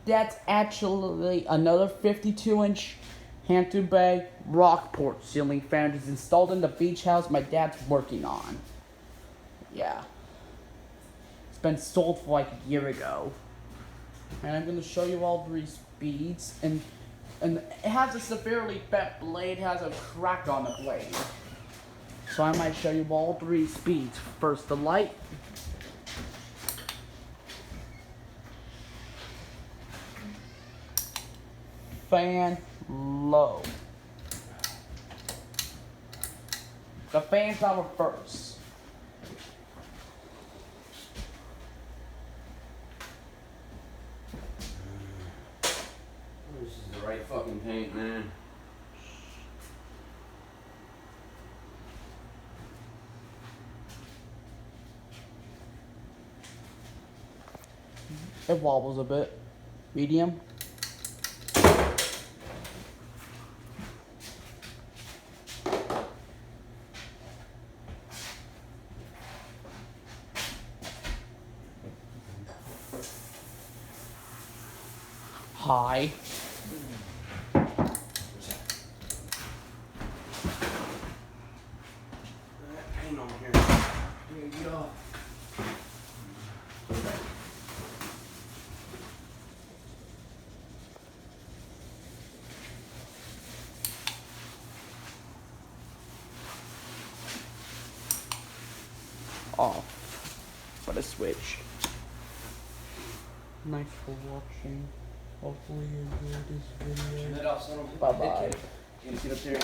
That's actually another 52-inch Hampton Bay Rockport ceiling fan is installed in the beach house my dad's working on. Yeah. It's been sold for like a year ago. And I'm going to show you all 3 speeds. And it has a severely bent blade, has a crack on the blade. So I might show you all 3 speeds. First the light. Fan low. The fan power first. This is the right fucking paint, man. It wobbles a bit. Medium. High. Paint on here. Here you go. Off. But a switch. Nice for watching. Hopefully you enjoyed this video. Turn that off, son. Bye bye. Can you get up there?